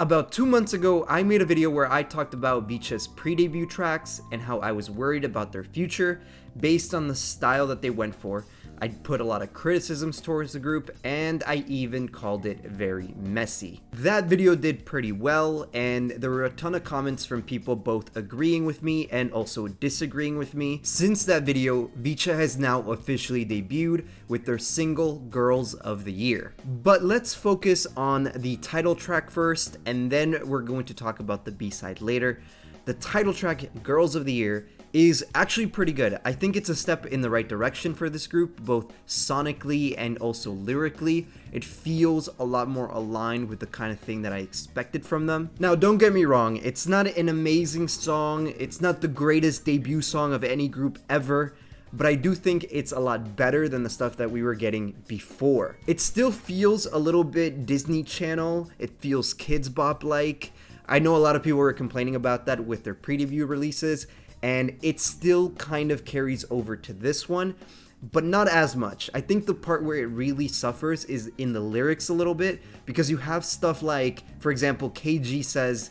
About 2 months ago, I made a video where I talked about VCHA's pre-debut tracks and how I was worried about their future based on the style that they went for. I put a lot of criticisms towards the group, and I even called it very messy. That video did pretty well, and there were a ton of comments from people both agreeing with me and also disagreeing with me. Since that video, VCHA has now officially debuted with their single Girls of the Year. But let's focus on the title track first, and then we're going to talk about the B-side later. The title track, Girls of the Year, is actually pretty good. I think it's a step in the right direction for this group, both sonically and also lyrically. It feels a lot more aligned with the kind of thing that I expected from them. Now, don't get me wrong, it's not an amazing song, it's not the greatest debut song of any group ever, but I do think it's a lot better than the stuff that we were getting before. It still feels a little bit Disney Channel, it feels Kids Bop-like. I know a lot of people were complaining about that with their pre-debut releases, and it still kind of carries over to this one, but not as much. I think the part where it really suffers is in the lyrics a little bit, because you have stuff like, for example, KG says,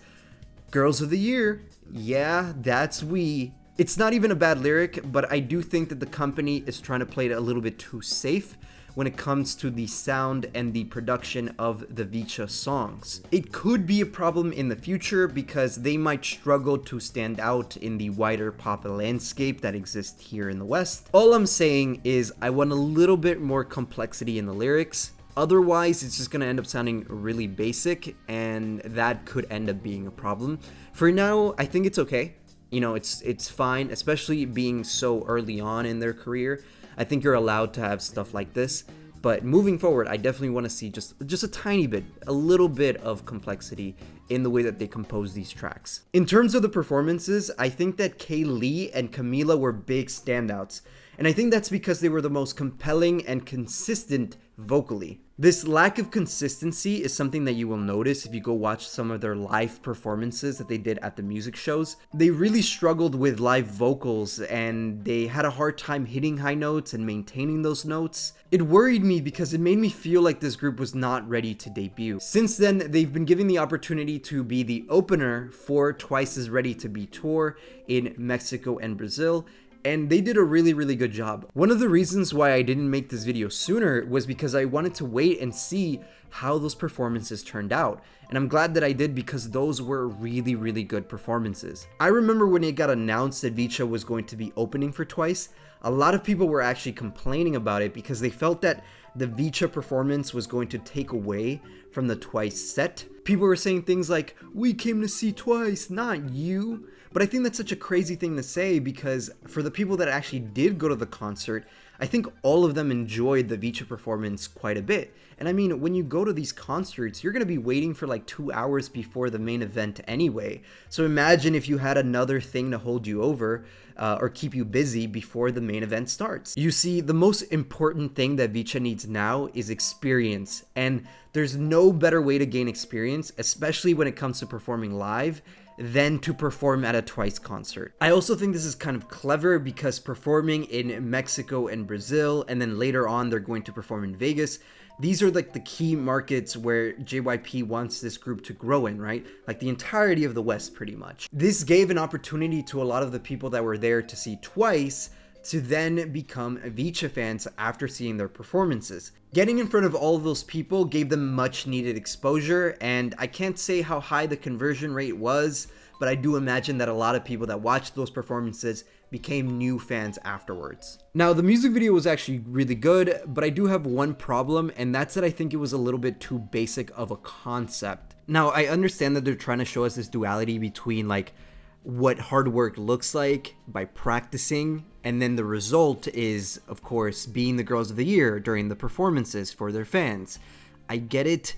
"Girls of the Year, yeah, that's we." It's not even a bad lyric, but I do think that the company is trying to play it a little bit too safe when it comes to the sound and the production of the VCHA songs. It could be a problem in the future because they might struggle to stand out in the wider pop landscape that exists here in the West. All I'm saying is I want a little bit more complexity in the lyrics. Otherwise, it's just gonna end up sounding really basic, and that could end up being a problem. For now, I think it's okay. You know, it's fine, especially being so early on in their career. I think you're allowed to have stuff like this, but moving forward, I definitely want to see just a tiny bit, a little bit of complexity in the way that they compose these tracks. In terms of the performances, I think that Kaylee and Camila were big standouts, and I think that's because they were the most compelling and consistent vocally. This lack of consistency is something that you will notice if you go watch some of their live performances that they did at the music shows. They really struggled with live vocals, and they had a hard time hitting high notes and maintaining those notes. It worried me because it made me feel like this group was not ready to debut. Since then, they've been given the opportunity to be the opener for Twice as Ready to Be tour in Mexico and Brazil, and they did a really good job. One of the reasons why I didn't make this video sooner was because I wanted to wait and see how those performances turned out. And I'm glad that I did, because those were really good performances. I remember when it got announced that VCHA was going to be opening for Twice, a lot of people were actually complaining about it because they felt that the VCHA performance was going to take away from the Twice set. People were saying things like, "We came to see Twice, not you." But I think that's such a crazy thing to say, because for the people that actually did go to the concert, I think all of them enjoyed the VCHA performance quite a bit. And I mean, when you go to these concerts, you're going to be waiting for like 2 hours before the main event anyway. So imagine if you had another thing to hold you over or keep you busy before the main event starts. You see, the most important thing that VCHA needs now is experience. And there's no better way to gain experience, especially when it comes to performing live, than to perform at a Twice concert. I also think this is kind of clever because performing in Mexico and Brazil, and then later on they're going to perform in Vegas, these are like the key markets where JYP wants this group to grow in, right? Like the entirety of the West, pretty much. This gave an opportunity to a lot of the people that were there to see Twice to then become VCHA fans after seeing their performances. Getting in front of all of those people gave them much needed exposure, and I can't say how high the conversion rate was, but I do imagine that a lot of people that watched those performances became new fans afterwards. Now, the music video was actually really good, but I do have one problem, and that's that I think it was a little bit too basic of a concept. Now, I understand that they're trying to show us this duality between like what hard work looks like by practicing, and then the result is, of course, being the Girls of the Year during the performances for their fans. I get it,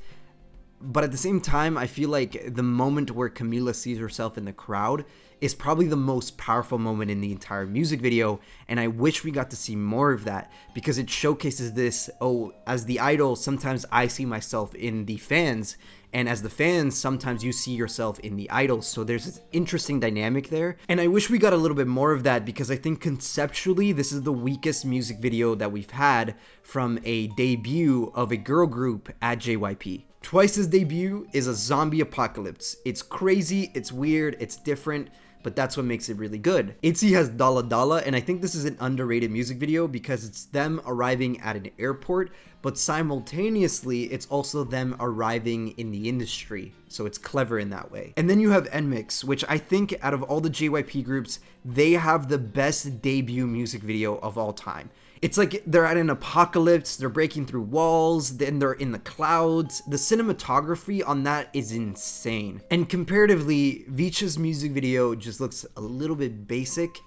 but at the same time, I feel like the moment where Camila sees herself in the crowd is probably the most powerful moment in the entire music video, and I wish we got to see more of that, because it showcases this, oh, as the idol, sometimes I see myself in the fans, and as the fans, sometimes you see yourself in the idols. So there's this interesting dynamic there, and I wish we got a little bit more of that, because I think conceptually this is the weakest music video that we've had from a debut of a girl group at JYP. Twice's debut is a zombie apocalypse. It's crazy, it's weird, it's different, but that's what makes it really good. ITZY has Dala Dala, and I think this is an underrated music video because it's them arriving at an airport, but simultaneously, it's also them arriving in the industry. So it's clever in that way. And then you have NMIXX, which I think out of all the JYP groups, they have the best debut music video of all time. It's like they're at an apocalypse, they're breaking through walls, then they're in the clouds. The cinematography on that is insane. And comparatively, VCHA's music video just looks a little bit basic.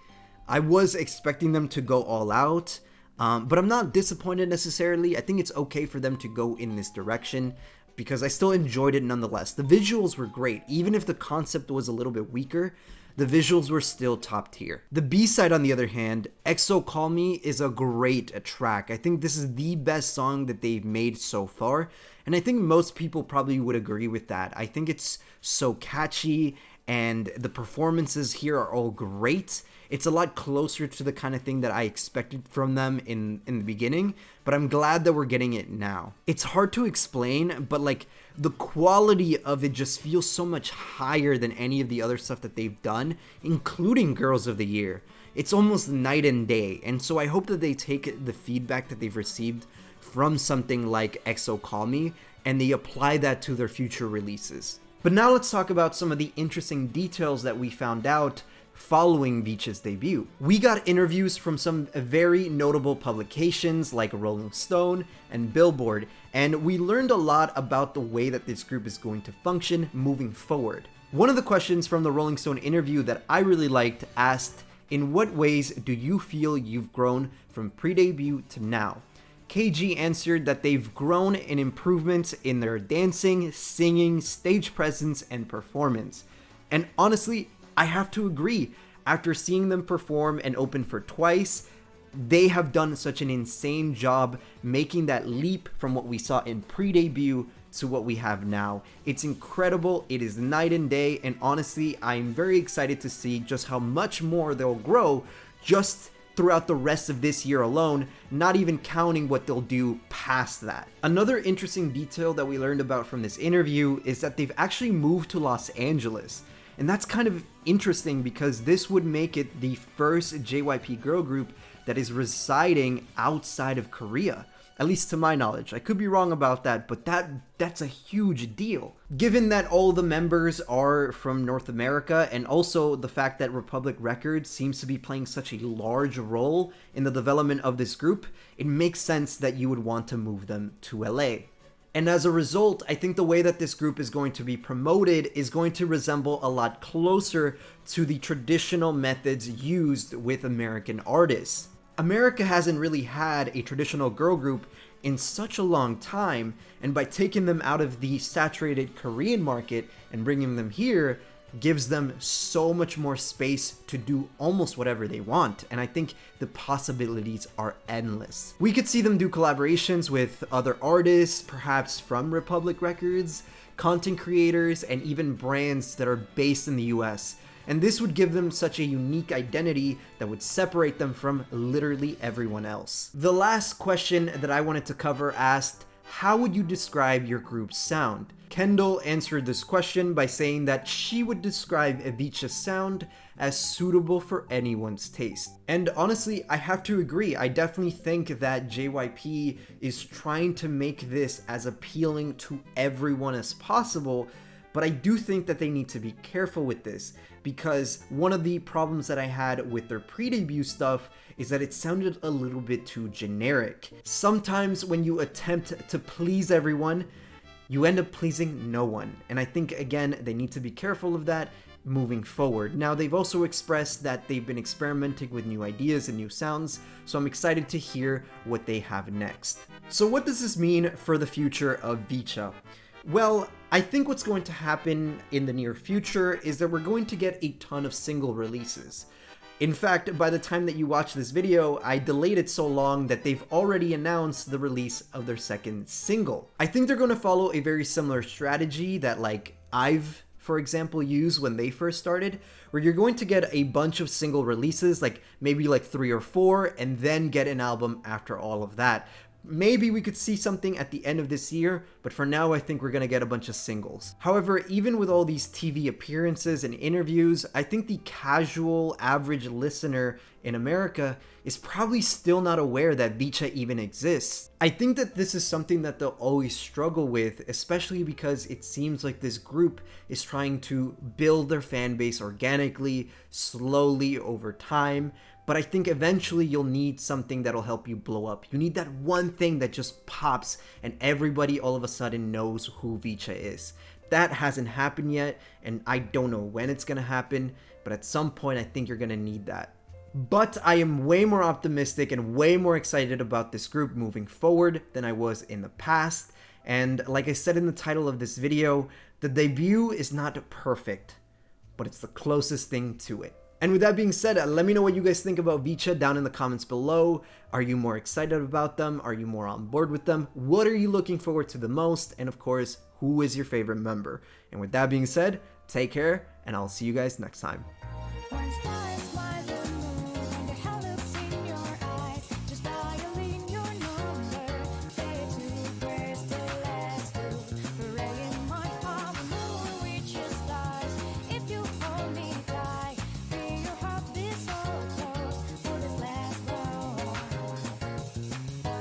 I was expecting them to go all out, but I'm not disappointed necessarily. I think it's okay for them to go in this direction because I still enjoyed it nonetheless. The visuals were great, even if the concept was a little bit weaker. The visuals were still top tier. The B-side, on the other hand, EXO Call Me, is a great track. I think this is the best song that they've made so far, and I think most people probably would agree with that. I think it's so catchy, and the performances here are all great. It's a lot closer to the kind of thing that I expected from them in the beginning, but I'm glad that we're getting it now. It's hard to explain, but like the quality of it just feels so much higher than any of the other stuff that they've done, including Girls of the Year. It's almost night and day, and so I hope that they take the feedback that they've received from something like EXO Call Me and they apply that to their future releases. But now let's talk about some of the interesting details that we found out following VCHA's debut. We got interviews from some very notable publications like Rolling Stone and Billboard, and we learned a lot about the way that this group is going to function moving forward. One of the questions from the Rolling Stone interview that I really liked asked, "In what ways do you feel you've grown from pre-debut to now?" KG answered that they've grown in improvements in their dancing, singing, stage presence, and performance. And honestly, I have to agree. After seeing them perform and open for Twice, they have done such an insane job making that leap from what we saw in pre-debut to what we have now. It's incredible, it is night and day, and honestly, I'm very excited to see just how much more they'll grow just throughout the rest of this year alone, not even counting what they'll do past that. Another interesting detail that we learned about from this interview is that they've actually moved to Los Angeles. And that's kind of interesting because this would make it the first JYP girl group that is residing outside of Korea. At least to my knowledge. I could be wrong about that, but that's a huge deal. Given that all the members are from North America, and also the fact that Republic Records seems to be playing such a large role in the development of this group, it makes sense that you would want to move them to LA. And as a result, I think the way that this group is going to be promoted is going to resemble a lot closer to the traditional methods used with American artists. America hasn't really had a traditional girl group in such a long time, and by taking them out of the saturated Korean market and bringing them here gives them so much more space to do almost whatever they want, and I think the possibilities are endless. We could see them do collaborations with other artists, perhaps from Republic Records, content creators, and even brands that are based in the US. And this would give them such a unique identity that would separate them from literally everyone else. The last question that I wanted to cover asked, how would you describe your group's sound? Kendall answered this question by saying that she would describe VCHA's sound as suitable for anyone's taste. And honestly, I have to agree. I definitely think that JYP is trying to make this as appealing to everyone as possible, but I do think that they need to be careful with this, because one of the problems that I had with their pre-debut stuff is that it sounded a little bit too generic. Sometimes when you attempt to please everyone, you end up pleasing no one. And I think, again, they need to be careful of that moving forward. Now, they've also expressed that they've been experimenting with new ideas and new sounds, so I'm excited to hear what they have next. So what does this mean for the future of VCHA? Well, I think what's going to happen in the near future is that we're going to get a ton of single releases. In fact, by the time that you watch this video, I delayed it so long that they've already announced the release of their second single. I think they're going to follow a very similar strategy that like IVE, for example, used when they first started, where you're going to get a bunch of single releases, like maybe like 3 or 4, and then get an album after all of that. Maybe we could see something at the end of this year, but for now I think we're gonna get a bunch of singles. However, even with all these TV appearances and interviews, I think the casual average listener in America is probably still not aware that VCHA even exists. I think that this is something that they'll always struggle with, especially because it seems like this group is trying to build their fan base organically, slowly over time. But I think eventually you'll need something that'll help you blow up. You need that one thing that just pops and everybody all of a sudden knows who VCHA is. That hasn't happened yet, and I don't know when it's gonna happen, but at some point I think you're gonna need that. But I am way more optimistic and way more excited about this group moving forward than I was in the past. And like I said in the title of this video, the debut is not perfect, but it's the closest thing to it. And with that being said, let me know what you guys think about VCHA down in the comments below. Are you more excited about them? Are you more on board with them? What are you looking forward to the most? And of course, who is your favorite member? And with that being said, take care, and I'll see you guys next time.